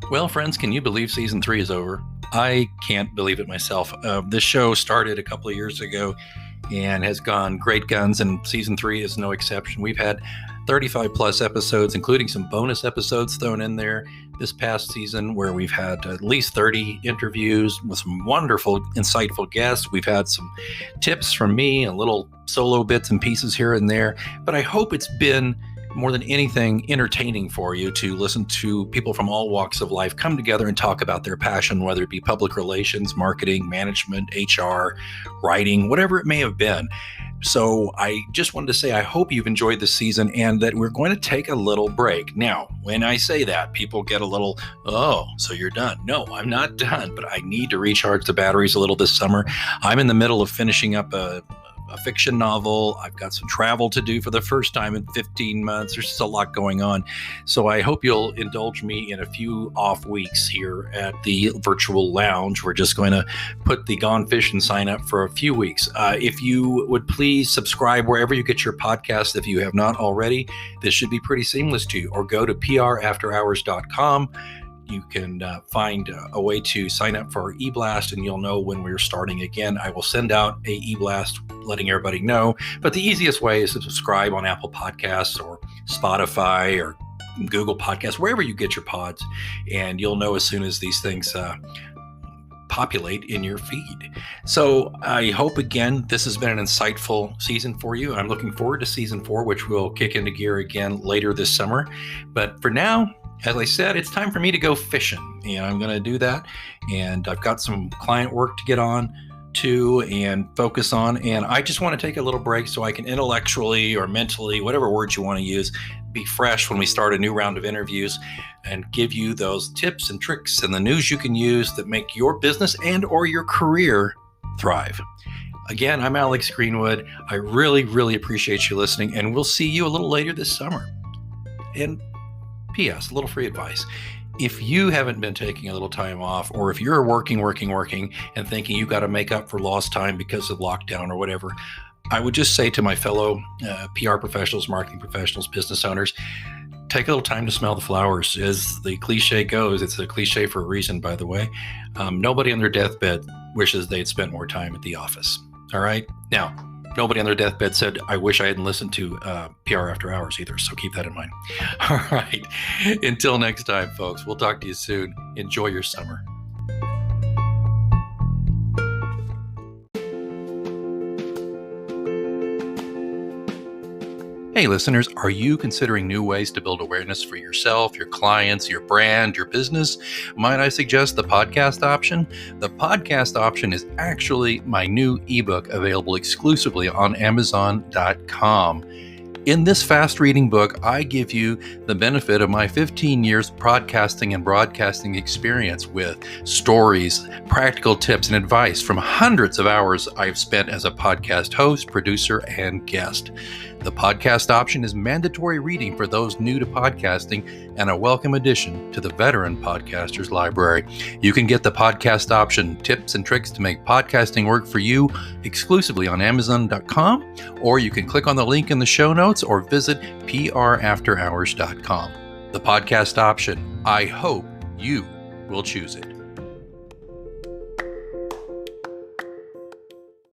Well, friends, can you believe season 3 is over? I can't believe it myself. This show started a couple of years ago and has gone great guns, and season 3 is no exception. We've had 35 plus episodes, including some bonus episodes thrown in there this past season, where we've had at least 30 interviews with some wonderful, insightful guests. We've had some tips from me, a little solo bits and pieces here and there, but I hope it's been more than anything entertaining for you to listen to people from all walks of life come together and talk about their passion, whether it be public relations, marketing, management, HR, writing, whatever it may have been. So I just wanted to say I hope you've enjoyed this season and that we're going to take a little break. Now, when I say that, people get a little, oh, so you're done. No, I'm not done, but I need to recharge the batteries a little this summer. I'm in the middle of finishing up a fiction novel. I've got some travel to do for the first time in 15 months. There's just a lot going on. So I hope you'll indulge me in a few off weeks here at the virtual lounge. We're just going to put the Gone Fishing sign up for a few weeks. If you would please subscribe wherever you get your podcast, if you have not already, this should be pretty seamless to you, or go to prafterhours.com. You can find a way to sign up for our e-blast, and you'll know when we're starting again. I will send out a e-blast letting everybody know, but the easiest way is to subscribe on Apple Podcasts or Spotify or Google Podcasts, wherever you get your pods, and you'll know as soon as these things populate in your feed. So I hope, again, this has been an insightful season for you. I'm looking forward to season 4, which will kick into gear again later this summer. But for now, as I said, it's time for me to go fishing, and I'm going to do that. And I've got some client work to get on to and focus on. And I just want to take a little break so I can intellectually or mentally, whatever words you want to use, be fresh when we start a new round of interviews and give you those tips and tricks and the news you can use that make your business and or your career thrive. Again, I'm Alex Greenwood. I really, really appreciate you listening, and we'll see you a little later this summer. And P.S., a little free advice. If you haven't been taking a little time off, or if you're working and thinking you got to make up for lost time because of lockdown or whatever, I would just say to my fellow PR professionals, marketing professionals, business owners, take a little time to smell the flowers. As the cliche goes, it's a cliche for a reason, by the way. Nobody on their deathbed wishes they'd spent more time at the office. All right? Now, nobody on their deathbed said, I wish I hadn't listened to PR After Hours either, so keep that in mind. All right. Until next time, folks, we'll talk to you soon. Enjoy your summer. Hey, listeners, are you considering new ways to build awareness for yourself, your clients, your brand, your business? Might I suggest the podcast option? The podcast option is actually my new ebook available exclusively on Amazon.com. In this fast-reading book, I give you the benefit of my 15 years podcasting and broadcasting experience with stories, practical tips, and advice from hundreds of hours I've spent as a podcast host, producer, and guest. The podcast option is mandatory reading for those new to podcasting and a welcome addition to the veteran podcasters library. You can get the podcast option, tips and tricks to make podcasting work for you, exclusively on Amazon.com, or you can click on the link in the show notes or visit prafterhours.com. The podcast option. I hope you will choose it.